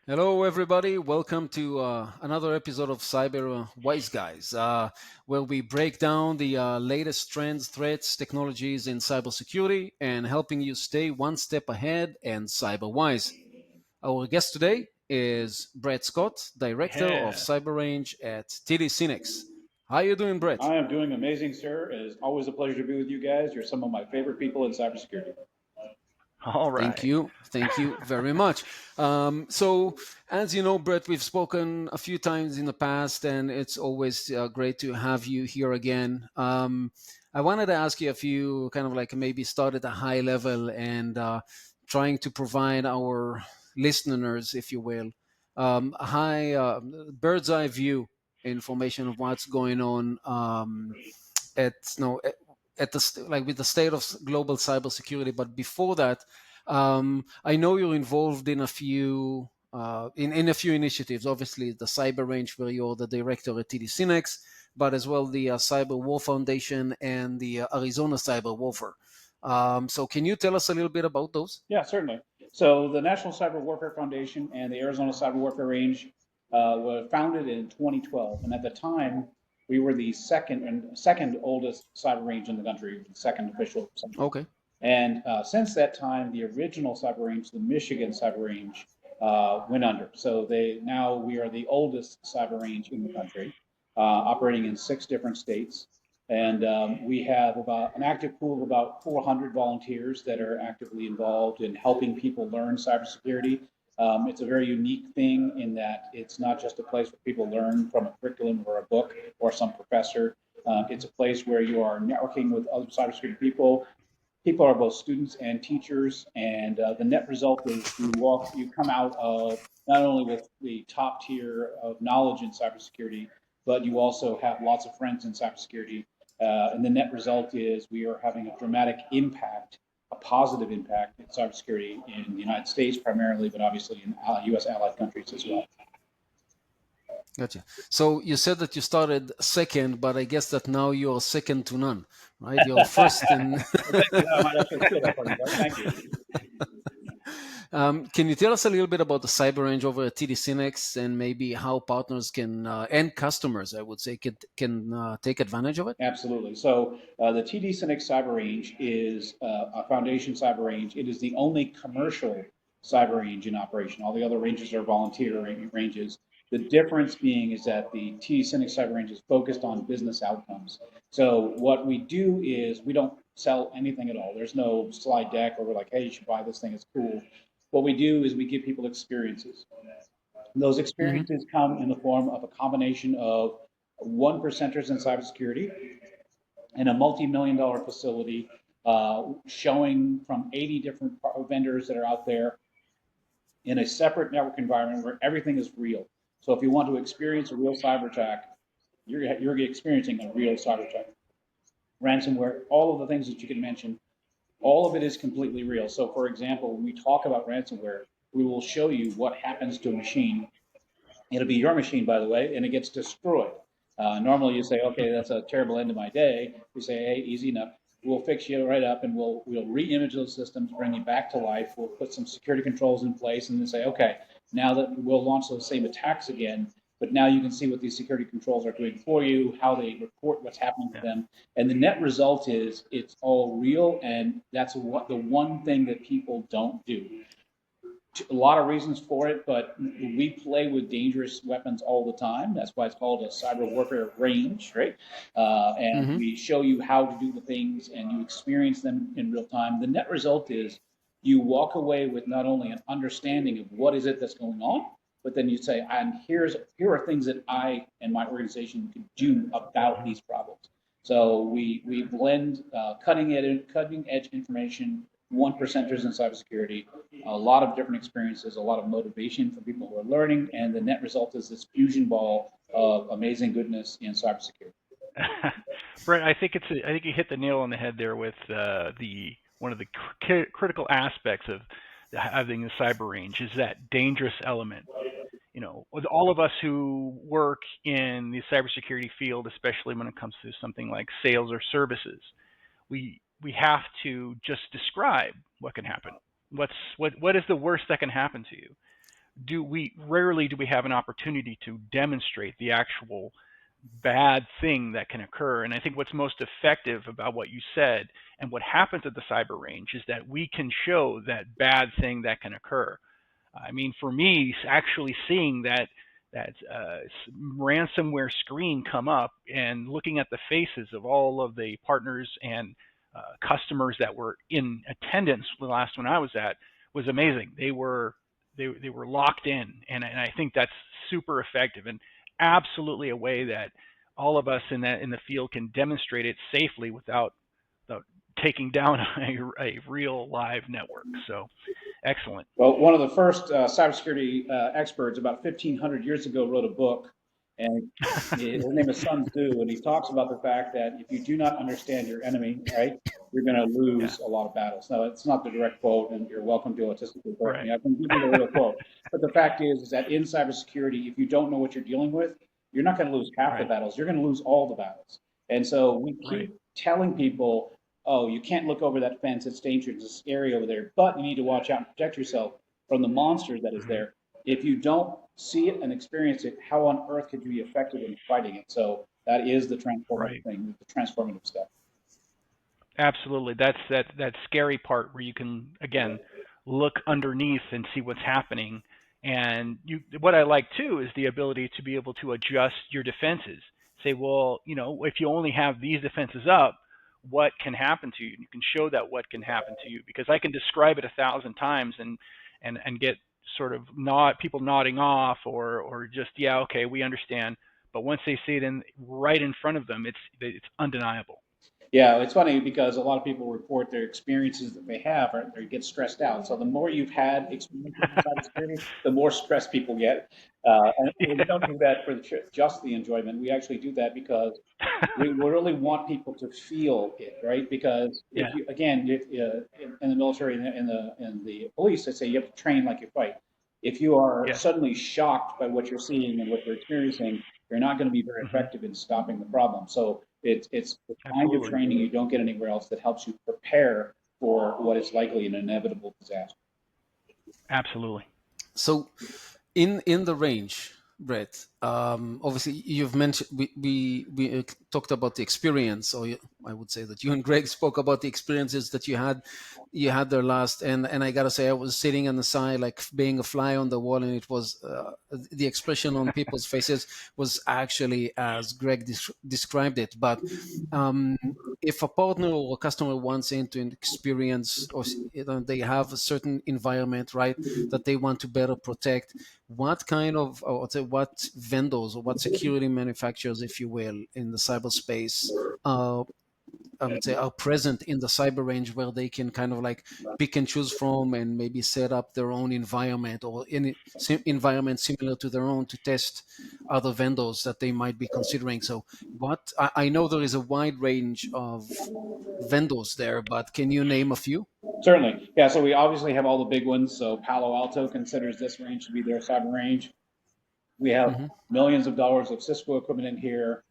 Hello, everybody. Welcome to another episode of Cyber Wise Guys, where we break down the latest trends, threats, technologies in cybersecurity and helping you stay one step ahead and cyber wise. Our guest today is Bret Scott, Director of Yeah. Cyber Range at TD SYNNEX. How are you doing, Brett? I am doing amazing, sir. It is always a pleasure to be with you guys. You're some of my favorite people in cybersecurity. All Thank right. you. Thank you very much. So, as you know, Brett, we've spoken a few times in the past, and it's always great to have you here again. I wanted to ask you a few kind of like maybe start at a high level and trying to provide our listeners, if you will, a high bird's eye view information of what's going on at no at like with the state of global cybersecurity. But before that, I know you're involved in a few in a few initiatives. Obviously, the Cyber Range, where you're the director at TD SYNNEX, but as well the Cyber War Foundation and the Arizona Cyber Warfare. So, can you tell us a little bit about those? Yeah, certainly. So the National Cyber Warfare Foundation and the Arizona Cyber Warfare Range were founded in 2012, and at the time we were the second oldest cyber range in the country, the second official. Okay. And since that time, the original cyber range, the Michigan cyber range, went under. So we are the oldest cyber range in the country, operating in 6 different states. And we have about an active pool of about 400 volunteers that are actively involved in helping people learn cybersecurity. It's a very unique thing in that it's not just a place where people learn from a curriculum or a book or some professor. It's a place where you are networking with other cybersecurity people. People are both students and teachers, and the net result is you come out of not only with the top tier of knowledge in cybersecurity, but you also have lots of friends in cybersecurity. And the net result is we are having a dramatic impact, a positive impact in cybersecurity in the United States primarily, but obviously in U.S. allied countries as well. Gotcha. So you said that you started second, but I guess that now you're second to none, right? You're first in. Well, thank you. I might actually steal that from you, Bart. Thank you. Can you tell us a little bit about the cyber range over at TD SYNNEX and maybe how partners can and customers, I would say, can take advantage of it? Absolutely. So the TD SYNNEX Cyber Range is a foundation cyber range. It is the only commercial cyber range in operation. All the other ranges are volunteer ranges. The difference being is that the TD SYNNEX Cyber Range is focused on business outcomes. So what we do is we don't sell anything at all. There's no slide deck where we're like, hey, you should buy this thing. It's cool. What we do is we give people experiences. Those Hmm. experiences come in the form of a combination of one percenters in cybersecurity and a multi-million dollar facility showing from 80 different vendors that are out there in a separate network environment where everything is real. So if you want to experience a real cyber attack, you're experiencing a real cyber attack. Ransomware, all of the things that you can mention, all of it is completely real. So for example, when we talk about ransomware, we will show you what happens to a machine. It'll be your machine, by the way, and it gets destroyed. Normally, you say, "Okay, that's a terrible end to my day." We say, "Hey, easy enough. We'll fix you right up, and we'll re-image those systems, bring you back to life. We'll put some security controls in place, and then say, okay, now that we'll launch those same attacks again, but now you can see what these security controls are doing for you, how they report what's happening to Yeah. them, and the net result is it's all real, and that's what the one thing that people don't do. A lot of reasons for it, but we play with dangerous weapons all the time. That's why it's called a cyber warfare range, right? And Hmm. we show you how to do the things and you experience them in real time. The net result is you walk away with not only an understanding of what is it that's going on, but then you say, and here are things that I and my organization can do about these problems. So we blend cutting edge information, one percenters in cybersecurity, a lot of different experiences, a lot of motivation for people who are learning, and the net result is this fusion ball of amazing goodness in cybersecurity. Brett, I think you hit the nail on the head there with the one of the critical aspects of having the cyber range is that dangerous element. You know, with all of us who work in the cybersecurity field, especially when it comes to something like sales or services, we have to just describe what can happen. What is the worst that can happen to you? rarely do we have an opportunity to demonstrate the actual bad thing that can occur. And I think what's most effective about what you said and what happens at the cyber range is that we can show that bad thing that can occur. I mean, for me, actually seeing that ransomware screen come up and looking at the faces of all of the partners and customers that were in attendance the last one I was at was amazing. They were locked in, and I think that's super effective and absolutely a way that all of us in the field can demonstrate it safely without taking down a real live network. So excellent. Well, one of the first cybersecurity experts about 1,500 years ago wrote a book, and his name is Sun Tzu, and he talks about the fact that if you do not understand your enemy, right, you're going to Yeah. lose a lot of battles. Now, it's not the direct quote, and you're welcome to autistically correct me. Right. I can give you the real quote. But the fact is that in cybersecurity, if you don't know what you're dealing with, you're not going to lose half the Right. battles. You're going to lose all the battles. And so we Right. keep telling people, oh, you can't look over that fence. It's dangerous. It's scary over there. But you need to watch out and protect yourself from the monster that is Mhm. there. If you don't see it and experience it, how on earth could you be effective in fighting it? So that is the transformative Right. thing, the transformative step. Absolutely. That's that scary part where you can again look underneath and see what's happening. And what I like too is the ability to be able to adjust your defenses. Say, well, if you only have these defenses up, what can happen to you? You can show that what can happen to you because I can describe it 1,000 times and get sort of people nodding off or just yeah, okay, we understand. But once they see it right in front of them, it's undeniable. Yeah, it's funny because a lot of people report their experiences that they have, or they get stressed out. So the more you've had experiences in cybersecurity, the more stressed people get. And we Yeah. don't do that for just the enjoyment. We actually do that because we really want people to feel it, right? Because if Yeah. you, again, in the military, in the police, they say you have to train like you fight. If you are Yes. suddenly shocked by what you're seeing and what you're experiencing, you're not going to be very Hmm. effective in stopping the problem. So it's the kind of Absolutely. training you don't get anywhere else that helps you prepare for what is likely an inevitable disaster. Absolutely. So in the range, Brett, obviously you've mentioned we talked about the experience, or I would say that you and Greg spoke about the experiences that you had there last, and I gotta say I was sitting on the side like being a fly on the wall, and it was the expression on people's faces was actually as Greg described it. But um, if a partner or a customer wants into an experience, or they have a certain environment, right, that they want to better protect, what kind of, or say, what vendors or what security manufacturers, if you will, in the cyberspace, I would say, are present in the cyber range where they can kind of like pick and choose from and maybe set up their own environment or any environment similar to their own to test other vendors that they might be considering. So, what I know there is a wide range of vendors there, but can you name a few? Certainly, yeah. So we obviously have all the big ones. So Palo Alto considers this range to be their cyber range. We have Hmm. millions of dollars of Cisco equipment in here.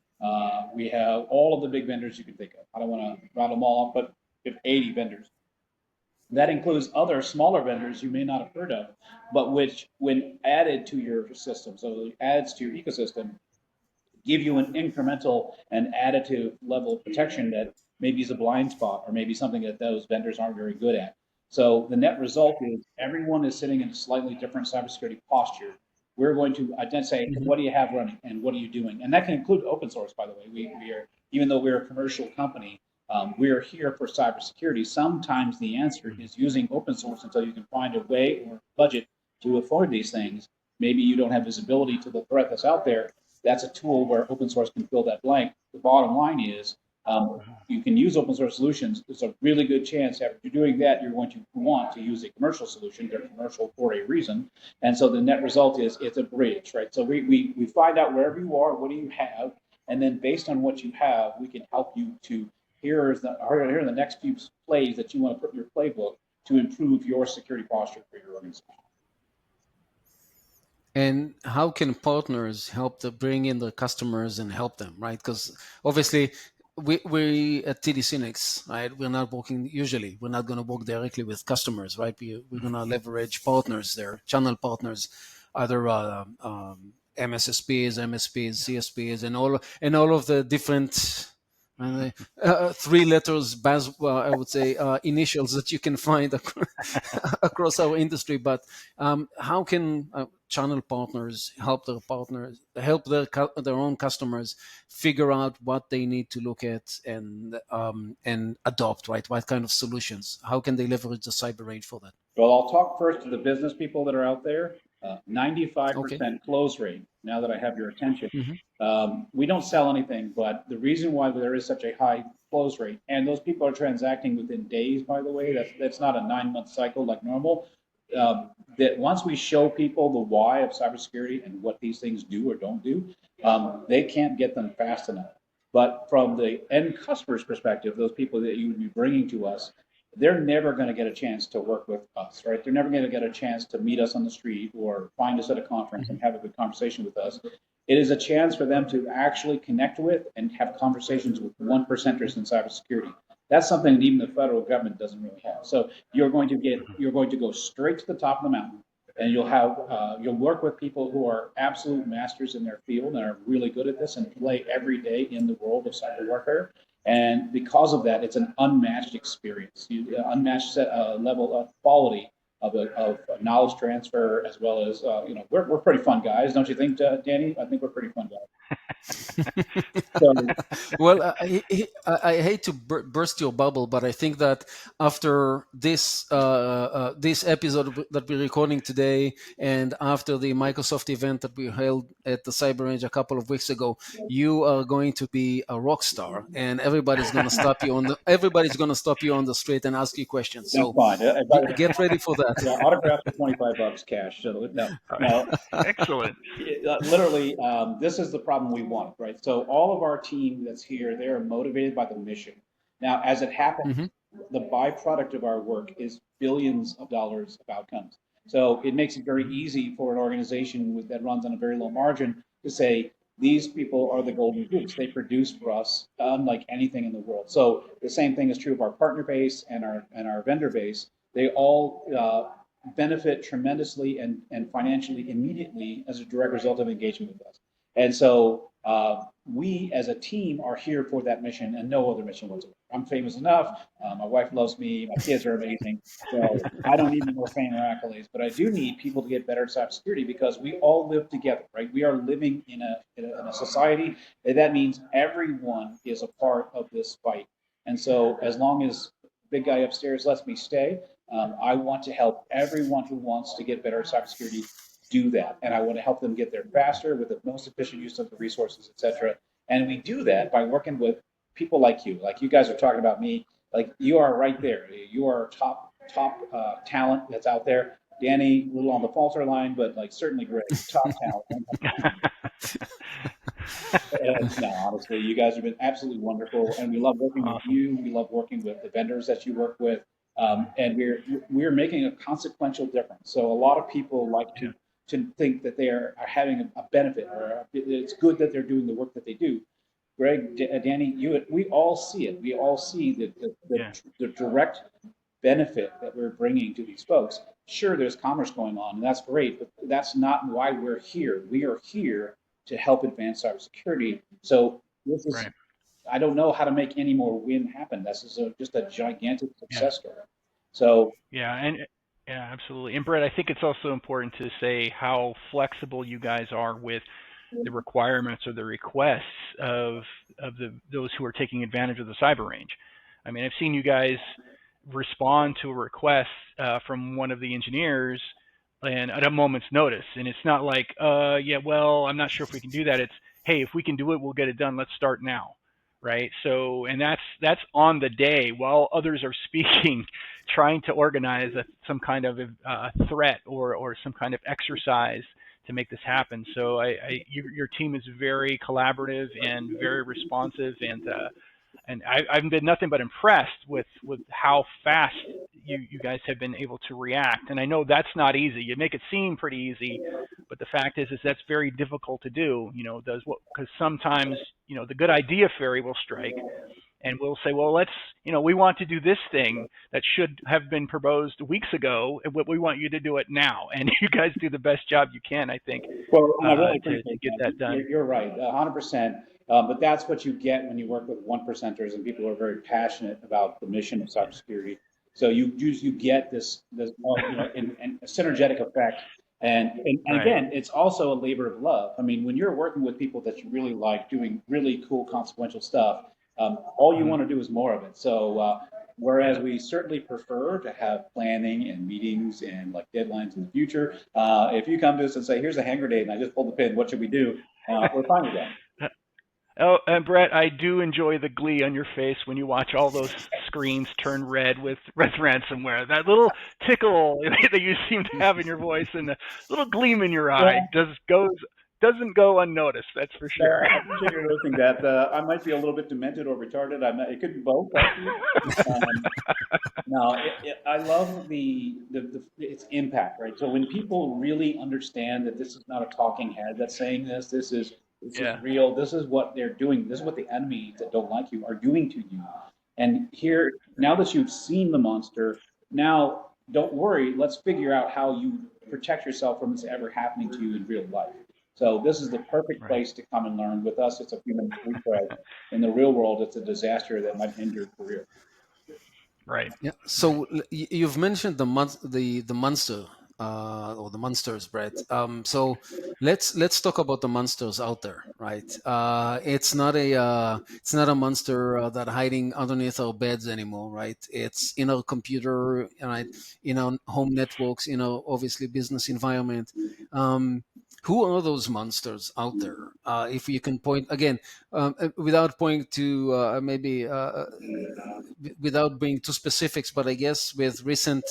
We have all of the big vendors you can think of. I don't want to rattle them all off, but we have 80 vendors. That includes other smaller vendors you may not have heard of, but which, when added to your system, so it adds to your ecosystem, give you an incremental and additive level of protection that maybe is a blind spot or maybe something that those vendors aren't very good at. So the net result is everyone is sitting in a slightly different cybersecurity posture. We're going to identify, say, Hmm. what do you have running and what are you doing? And that can include open source, by the way. We are, even though we're a commercial company, we are here for cybersecurity. Sometimes the answer is using open source until you can find a way or budget to afford these things. Maybe you don't have visibility to the threat that's out there. That's a tool where open source can fill that blank. The bottom line is you can use open source solutions. There's a really good chance after you're doing that, you're going to want to use a commercial solution. They're commercial for a reason. And so the net result is it's a bridge, right? So we find out wherever you are, what do you have? And then based on what you have, we can help you to here are the next few plays that you want to put in your playbook to improve your security posture for your organization. And how can partners help to bring in the customers and help them, right? Because obviously, we at TD SYNNEX, right? We're not going to work directly with customers, right? We're going to leverage partners there, channel partners. other MSSPs, MSPs, CSPs, and all of the different three letters, I would say, initials that you can find across our industry. But how can channel partners help their own customers figure out what they need to look at and adopt, right? What kind of solutions? How can they leverage the cyber range for that? Well, I'll talk first to the business people that are out there. Okay. 95% close rate, now that I have your attention. Hmm. We don't sell anything, but the reason why there is such a high close rate, and those people are transacting within days, by the way, that's not a 9-month cycle like normal. That once we show people the why of cybersecurity and what these things do or don't do, they can't get them fast enough. But from the end customer's perspective, those people that you would be bringing to us, they're never going to get a chance to work with us, right? They're never going to get a chance to meet us on the street or find us at a conference and have a good conversation with us. It is a chance for them to actually connect with and have conversations with 1%ers in cybersecurity. That's something that even the federal government doesn't really have. So you're going to go straight to the top of the mountain, and you'll work with people who are absolute masters in their field and are really good at this and play every day in the world of cyber warfare. And because of that, it's an unmatched experience, unmatched level of quality of knowledge transfer, as well as we're pretty fun guys, don't you think, Danny? I think we're pretty fun guys. So, Well, I hate to burst your bubble, but I think that after this episode that we're recording today, and after the Microsoft event that we held at the Cyber Range a couple of weeks ago, you are going to be a rock star, and everybody's going to stop you on the street and ask you questions. that's So fine. get ready for that. Yeah, autographs for $25 cash. So no. Excellent. Literally, this is the problem we want, right? So all of our team that's here, they are motivated by the mission. Now, as it happens, Hmm. the byproduct of our work is billions of dollars of outcomes. So it makes it very easy for an organization that runs on a very low margin to say, these people are the golden goose. They produce for us unlike anything in the world. So the same thing is true of our partner base and our vendor base. They all benefit tremendously and financially immediately as a direct result of engagement with us. And so we as a team are here for that mission and no other mission whatsoever. I'm famous enough. My wife loves me. My kids are amazing. So I don't need any more fame or accolades, but I do need people to get better at cybersecurity because we all live together, right? We are living in a society, and that means everyone is a part of this fight. And so as long as the big guy upstairs lets me stay, I want to help everyone who wants to get better at cybersecurity do that. And I want to help them get there faster with the most efficient use of the resources, et cetera. And we do that by working with people like you. Like you guys are talking about me. Like you are right there. You are top talent that's out there. Danny, a little on the falter line, but like certainly great. Top talent. No, honestly, you guys have been absolutely wonderful, and we love working with you. We love working with the vendors that you work with, and we're making a consequential difference. So a lot of people like to think that they are having a benefit, or it's good that they're doing the work that they do. Greg, Danny, we all see it. We all see the direct benefit that we're bringing to these folks. Sure, there's commerce going on, and that's great, but that's not why we're here. We are here to help advance cybersecurity. So this is, Right. I don't know how to make any more win happen. This is just a gigantic success story. So Yeah, absolutely. And Brett, I think it's also important to say how flexible you guys are with the requirements or the requests of those who are taking advantage of the cyber range. I mean, I've seen you guys respond to a request from one of the engineers and at a moment's notice, and it's not like, yeah, well, I'm not sure if we can do that. It's, hey, if we can do it, we'll get it done. Let's start now, right? So, and that's on the day while others are speaking, trying to organize some kind of threat or some kind of exercise to make this happen. So your team is very collaborative and very responsive, and I've been nothing but impressed with how fast you guys have been able to react. And I know that's not easy. You make it seem pretty easy, but the fact is that's very difficult to do. Because sometimes the good idea fairy will strike, and we'll say, well, let's, we want to do this thing that should have been proposed weeks ago, and we want you to do it now. And you guys do the best job you can, I think, Well, I really to appreciate get that. that done. You're right, 100%. But that's what you get when you work with one percenters and people who are very passionate about the mission of cybersecurity. So you get this in a synergetic effect. And Right. again, it's also a labor of love. I mean, when you're working with people that you really like doing really cool, consequential stuff, all you Mhm. want to do is more of it. So whereas Yeah. we certainly prefer to have planning and meetings and like deadlines in the future, if you come to us and say, "Here's a hand grenade," and I just pulled the pin, what should we do? We're fine with that. Oh, and Bret, I do enjoy the glee on your face when you watch all those screens turn red with ransomware. That little tickle that you seem to have in your voice and the little gleam in your eye Yeah. doesn't go unnoticed. That's for sure. I appreciate you noticing that. I might be a little bit demented or retarded. It could be both, actually. Um, no, I love the its impact, right? So when people really understand that this is not a talking head that's saying this, this is Yeah. real. This is what they're doing. This is what the enemies that don't like you are doing to you. And here, now that you've seen the monster, now don't worry. Let's figure out how you protect yourself from this ever happening to you in real life. So this is the perfect Right. place to come and learn. With us, it's a human free thread. In the real world, it's a disaster that might end your career. Right. Yeah. So you've mentioned the monster or the monsters, Brett. So let's talk about the monsters out there, right? It's not a monster that hiding underneath our beds anymore, right? It's in our computer, right? In our home networks, obviously business environment. Who are those monsters out there? If you can point again, without pointing to maybe without being too specifics, but I guess with recent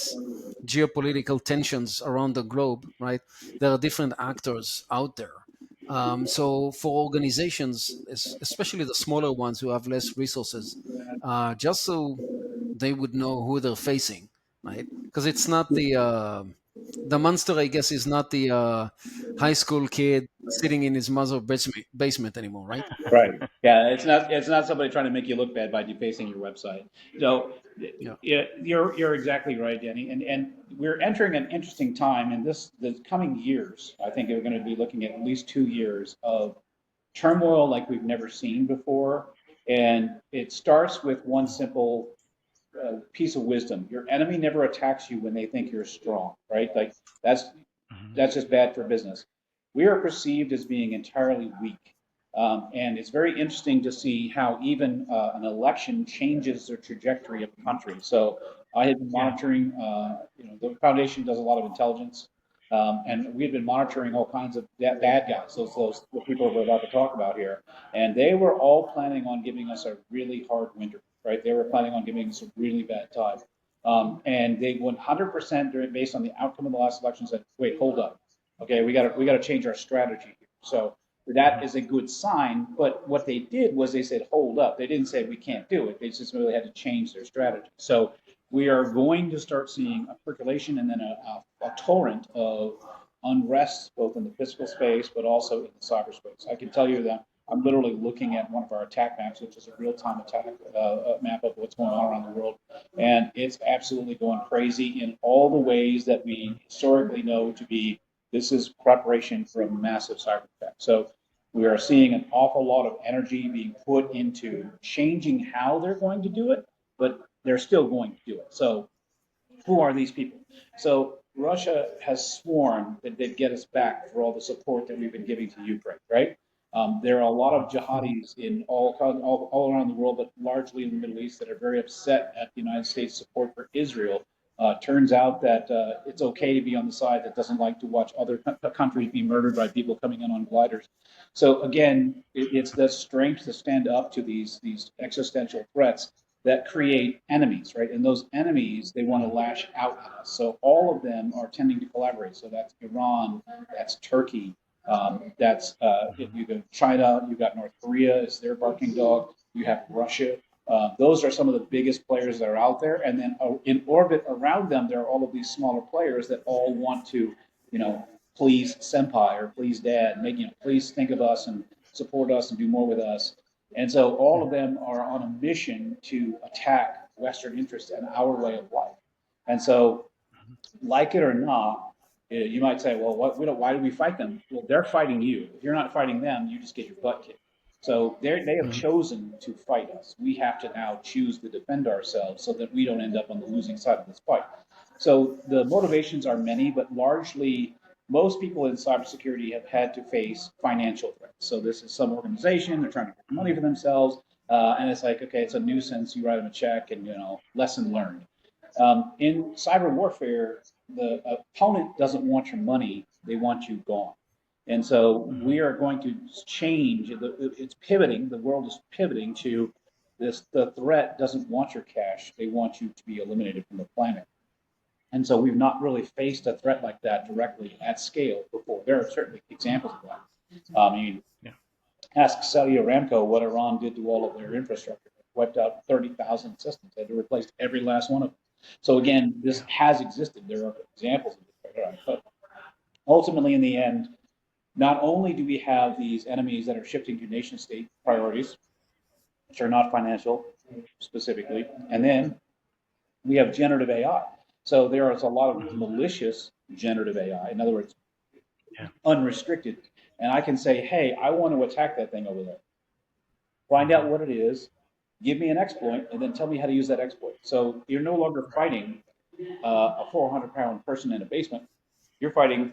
geopolitical tensions around the globe, right, there are different actors out there. So for organizations, especially the smaller ones who have less resources, just so they would know who they're facing, right? Because it's not the monster, I guess, is not the high school kid sitting in his mother's basement anymore, right? Right. Yeah, it's not somebody trying to make you look bad by defacing your website. So Yeah. yeah, you're exactly right, Danny. And we're entering an interesting time in the coming years. I think we're going to be looking at least 2 years of turmoil like we've never seen before. And it starts with one simple piece of wisdom. Your enemy never attacks you when they think you're strong, right? Like that's Mhm. that's just bad for business. We are perceived as being entirely weak. And it's very interesting to see how even an election changes the trajectory of a country. So I had been Yeah. monitoring, the foundation does a lot of intelligence, and we had been monitoring all kinds of bad guys, those the people we're about to talk about here, and they were all planning on giving us a really hard winter, right? They were planning on giving us a really bad time. And they 100% based on the outcome of the last election said, wait, hold up. Okay, we got to change our strategy here. So that Mhm. is a good sign. But what they did was they said, hold up. They didn't say we can't do it. They just really had to change their strategy. So we are going to start seeing a percolation and then a torrent of unrest, both in the physical space, but also in the cyberspace. I can tell you that I'm literally looking at one of our attack maps, which is a real-time attack map of what's going on around the world, and it's absolutely going crazy in all the ways that we historically know to be. This is preparation for a massive cyber attack. So we are seeing an awful lot of energy being put into changing how they're going to do it, but they're still going to do it. So who are these people? So Russia has sworn that they'd get us back for all the support that we've been giving to Ukraine, right? There are a lot of Mhm. jihadis in all around the world, but largely in the Middle East, that are very upset at the United States support for Israel. Turns out that it's okay to be on the side that doesn't like to watch other countries be murdered by people coming in on gliders. So again, it's the strength to stand up to these existential threats that create enemies, right? And those enemies, they want to Mhm. lash out at us. So all of them are tending to collaborate. So that's Iran, that's Turkey, that's Mhm. you got China, you got North Korea is their barking dog. You have Russia. Those are some of the biggest players that are out there, and then in orbit around them, there are all of these smaller players that all want to, please senpai or please dad, please think of us and support us and do more with us. And so all of them are on a mission to attack Western interests and our way of life. And so, like it or not, you might say, well, why do we fight them? Well, they're fighting you. If you're not fighting them, you just get your butt kicked. So they have chosen to fight us. We have to now choose to defend ourselves so that we don't end up on the losing side of this fight. So the motivations are many, but largely most people in cybersecurity have had to face financial threats. So this is some organization, they're trying to get money for themselves, and it's like, okay, it's a nuisance. You write them a check, and lesson learned. In cyber warfare, the opponent doesn't want your money; they want you gone. And so we are going to change. It's pivoting. The world is pivoting to this. The threat doesn't want your cash; they want you to be eliminated from the planet. And so we've not really faced a threat like that directly at scale before. There are certainly examples of that. I mean, Yeah. ask Saudi Aramco what Iran did to all of their infrastructure. It wiped out 30,000 systems. They had to replace every last one of them. So again, this has existed. There are examples of it. But ultimately, in the end, not only do we have these enemies that are shifting to nation state priorities, which are not financial specifically, and then we have generative AI. So there is a lot of malicious generative AI. In other words, Yeah. unrestricted. And I can say, hey, I want to attack that thing over there. Find out what it is, give me an exploit, and then tell me how to use that exploit. So you're no longer fighting a 400-pound person in a basement. You're fighting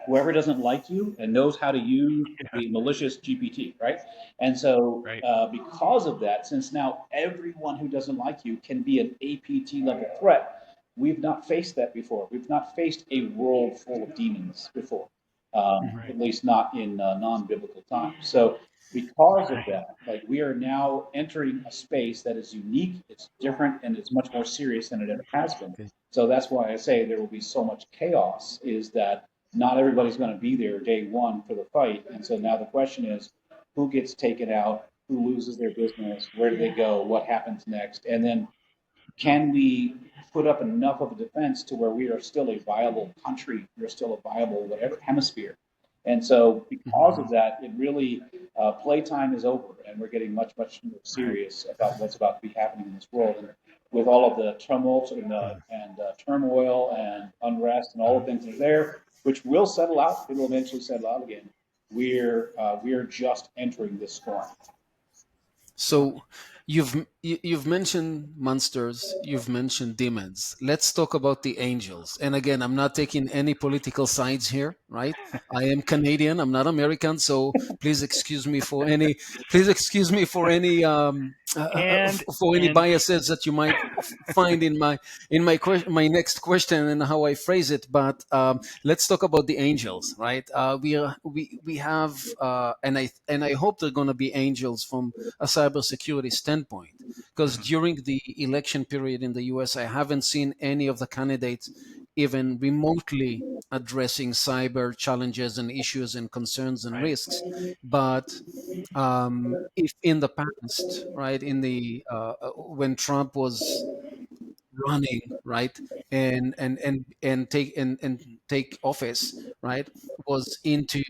whoever doesn't like you and knows how to use Yeah. the malicious GPT, right? And so, Right. because of that, since now everyone who doesn't like you can be an APT level threat, we've not faced that before. We've not faced a world full of demons before, Right. at least not in non-biblical times. So, because of Right. that, like we are now entering a space that is unique, it's different, and it's much more serious than it ever has been. Okay. So that's why I say there will be so much chaos. Is that not everybody's going to be there day one for the fight. And so now the question is, who gets taken out? Who loses their business? Where do they go? What happens next? And then can we put up enough of a defense to where we are still a viable country? We're still a viable whatever hemisphere. And so because of that, it really, playtime is over and we're getting much, much more Right. serious about what's about to be happening in this world. And with all of the tumult and turmoil and unrest and all the things that are there, which will settle out, it will eventually settle out again. We're just entering this storm. So you've mentioned monsters, you've mentioned demons. Let's talk about the angels. And again, I'm not taking any political sides here, right? I am Canadian, I'm not American, so please excuse me for any And for any and biases that you might find in my next question and how I phrase it. But let's talk about the angels, right? We have and I hope they're going to be angels from a cybersecurity standpoint. Because during the election period in the US, I haven't seen any of the candidates even remotely addressing cyber challenges and issues and concerns and right. risks. But if in the past, right, in the when Trump was running, right, and take office, right, was into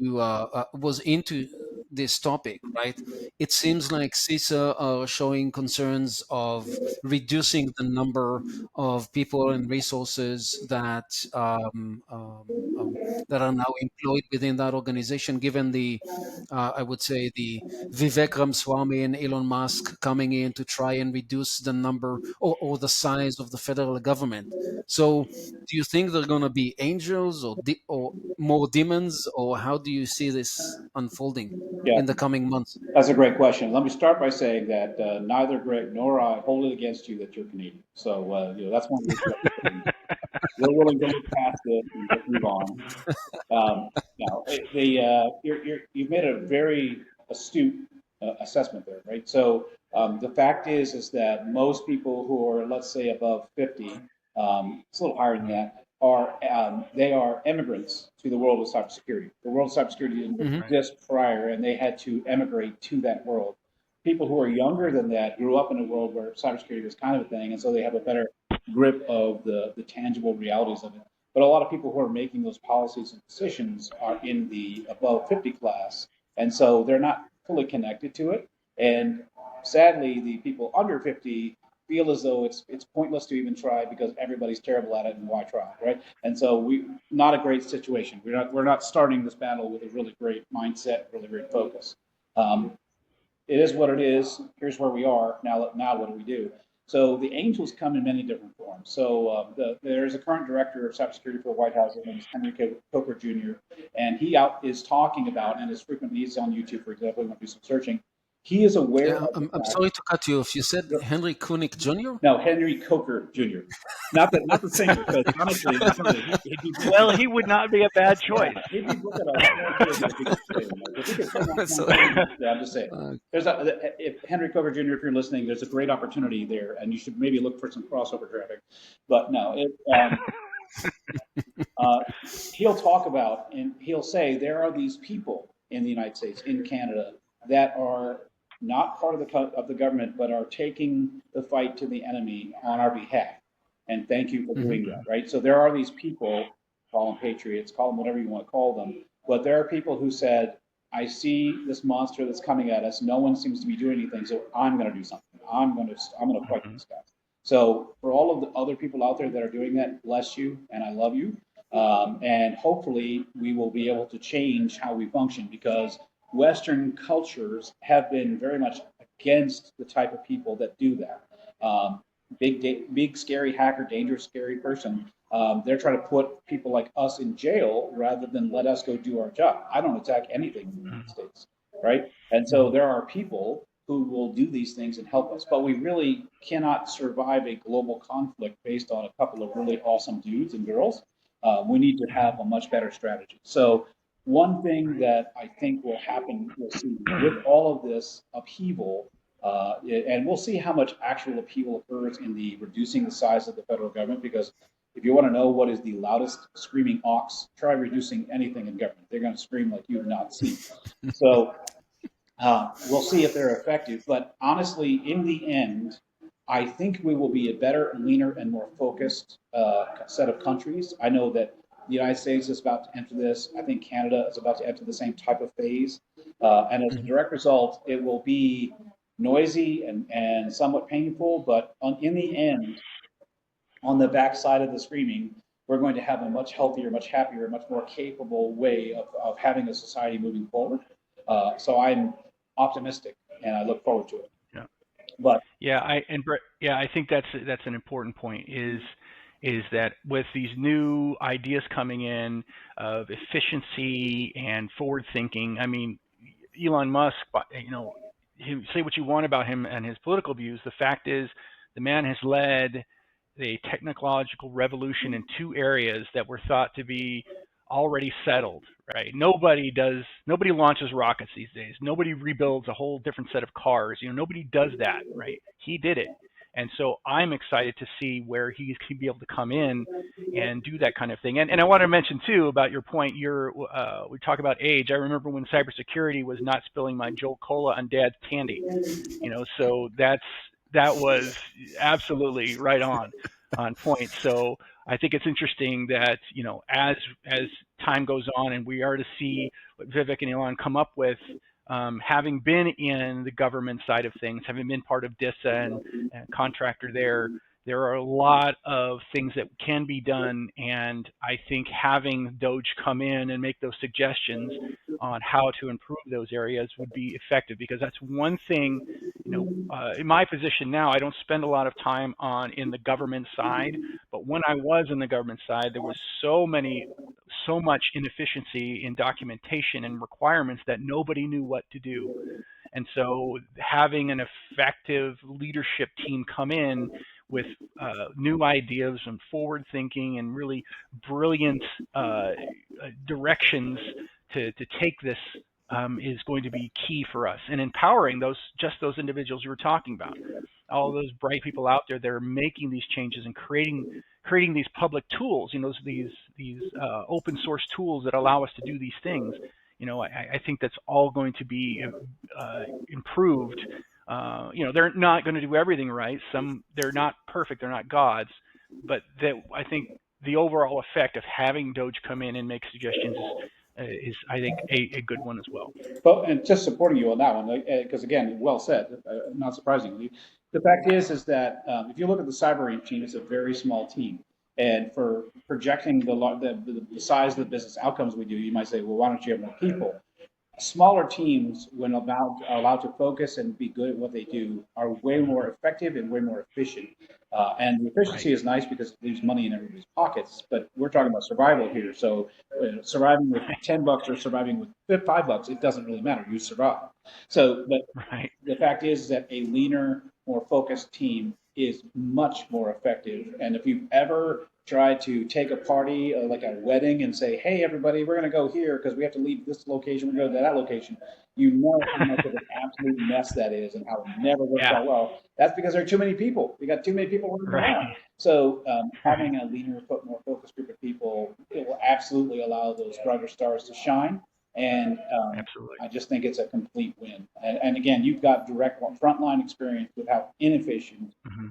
this topic, right. It seems like CISA are showing concerns of reducing the number of people and resources that are now employed within that organization, given the I would say the Vivek Ramaswamy and Elon Musk coming in to try and reduce the number or the size of the federal government. So, do you think they're going to be angels or more demons, or how do you see this unfolding Yeah, in the coming months? that's a great question. Let me start by saying that neither Greg nor I hold it against you that you're Canadian. So that's one of the we're willing to look past it and just move on. Now, you've made a very astute assessment there, right? So the fact is that most people who are, let's say, above 50, it's a little higher than that, they are immigrants to the world of cybersecurity. The world of cybersecurity didn't Hmm. Right. exist prior, and they had to emigrate to that world. People who are younger than that grew up in a world where cybersecurity was kind of a thing, and so they have a better grip of the tangible realities of it. But a lot of people who are making those policies and decisions are in the above 50 class, and so they're not fully connected to it. And sadly, the people under 50 feel as though it's pointless to even try because everybody's terrible at it, and why try, right? And so we not a great situation. We're not starting this battle with a really great mindset, really great focus. Um, it is what it is. Here's where we are now. Now, what do we do? So the angels come in many different forms. So there's a current director of cybersecurity for the White House. His name is Henry Coker Jr. And he is talking about, and is frequently, he's on YouTube, for example. You want to do some searching. He is aware Yeah, of the I'm fact. sorry to cut you off. You said Henry Kunich Jr.? No, Henry Coker Jr. Not the singer, because honestly, he'd be Well, he would not be a bad yeah, choice. he'd be booking a lot more gigs if he could sing. Like, if he could sing on So, campaign, yeah, I'm just saying. uh, If Henry Coker Jr., if you're listening, there's a great opportunity there, and you should maybe look for some crossover traffic. But no, uh, he'll talk about, and he'll say there are these people in the United States, in Canada, that are not part of the government, but are taking the fight to the enemy on our behalf. And thank you for mhm. doing that, right? So there are these people, call them patriots, call them whatever you want to call them, but there are people who said, I see this monster that's coming at us. No one seems to be doing anything, so I'm going to do something. I'm going to fight Mhm. this guy. So for all of the other people out there that are doing that, bless you, and I love you. And hopefully we will be able to change how we function, because Western cultures have been very much against the type of people that do that. Big, scary hacker, dangerous, scary person. They're trying to put people like us in jail rather than let us go do our job. I don't attack anything in the United States, right? And so Mhm. there are people who will do these things and help us, but we really cannot survive a global conflict based on a couple of really awesome dudes and girls. We need to have a much better strategy. So one thing that I think will happen, we'll see with all of this upheaval, and we'll see how much actual upheaval occurs in the reducing the size of the federal government, because if you want to know what is the loudest screaming ox, try reducing anything in government. They're going to scream like you've not seen. So we'll see if they're effective. But honestly, in the end, I think we will be a better, leaner, and more focused set of countries. I know that the United States is about to enter this. I think Canada is about to enter the same type of phase. And as a Mhm. direct result, it will be noisy and somewhat painful. But in the end, on the backside of the screaming, we're going to have a much healthier, much happier, much more capable way of having a society moving forward. So I'm optimistic, and I look forward to it. Yeah. But Yeah, Brett, yeah, I think that's an important point. Is that with these new ideas coming in of efficiency and forward thinking? I mean, Elon Musk, say what you want about him and his political views. The fact is, the man has led a technological revolution in two areas that were thought to be already settled, right? Nobody launches rockets these days. Nobody rebuilds a whole different set of cars. Nobody does that, right? He did it. And so I'm excited to see where he's going to be able to come in and do that kind of thing. And I want to mention too about your point. We talk about age. I remember when cybersecurity was not spilling my Jolt Cola on Dad's candy. So that was absolutely right on point. So I think it's interesting that as time goes on and we are to see what Vivek and Elon come up with, having been in the government side of things, having been part of DISA and contractor there are a lot of things that can be done, and I think having Doge come in and make those suggestions on how to improve those areas would be effective, because that's one thing. In my position now, I don't spend a lot of time in the government side, but when I was in the government side, there was so much inefficiency in documentation and requirements that nobody knew what to do. And so having an effective leadership team come in with new ideas and forward thinking and really brilliant directions to take this is going to be key for us, and empowering those individuals you were talking about, all those bright people out there that are making these changes and creating these public tools, these open source tools that allow us to do these things. I think that's all going to be improved. They're not going to do everything right. They're not perfect. They're not gods, but I think the overall effect of having Doge come in and make suggestions is I think a good one as well. But and just supporting you on that one, because again, well said. Not surprisingly, the fact is that if you look at the cyber team, it's a very small team, and for projecting the size of the business outcomes we do, you might say, well, why don't you have more people? Smaller teams, when allowed to focus and be good at what they do, are way more effective and way more efficient. And the Right. efficiency is nice because it leaves money in everybody's pockets. But we're talking about survival here. So surviving with $10 or surviving with $5, it doesn't really matter. You survive. So, but Right. the fact is that a leaner, more focused team is much more effective. And if you've ever tried to take a party like a wedding and say, "Hey, everybody, we're going to go here because we have to leave this location, we're going to go to that location," you know how much of an absolute mess that is and how it never works Yeah. out well. That's because there are too many people. We got too many people running Right. around. So Right. having a leaner, more focused group of people, it will absolutely allow those brighter stars to shine. And Absolutely. I just think it's a complete win. And again, you've got direct frontline experience with how inefficient Hmm.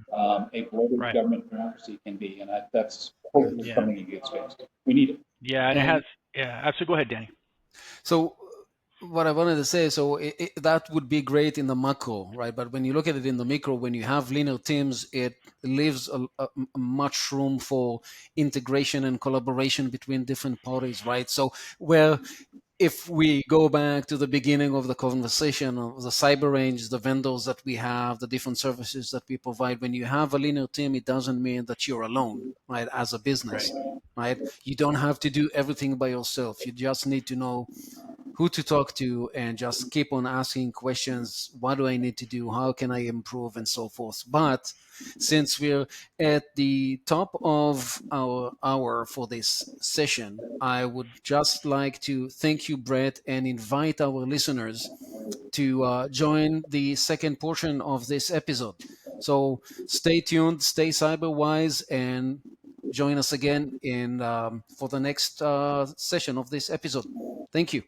a bloated Right. government bureaucracy can be, and that's Right. hopefully Yeah. something that gets fixed. We need it. Yeah. And it has. And Yeah. Absolutely. Go ahead, Danny. so what I wanted to say, so that would be great in the macro, right? But when you look at it in the micro, when you have linear teams, it leaves a much room for integration and collaboration between different parties, right? So where if we go back to the beginning of the conversation of the cyber range, the vendors that we have, the different services that we provide, when you have a linear team, it doesn't mean that you're alone, right? As a Right. business, right? You don't have to do everything by yourself. You just need to know who to talk to and just keep on asking questions. What do I need to do? How can I improve? And so forth. But since we're at the top of our hour for this session, I would just like to thank you, Brett, and invite our listeners to join the second portion of this episode. So stay tuned, stay cyberwise, and join us again in for the next session of this episode. Thank you.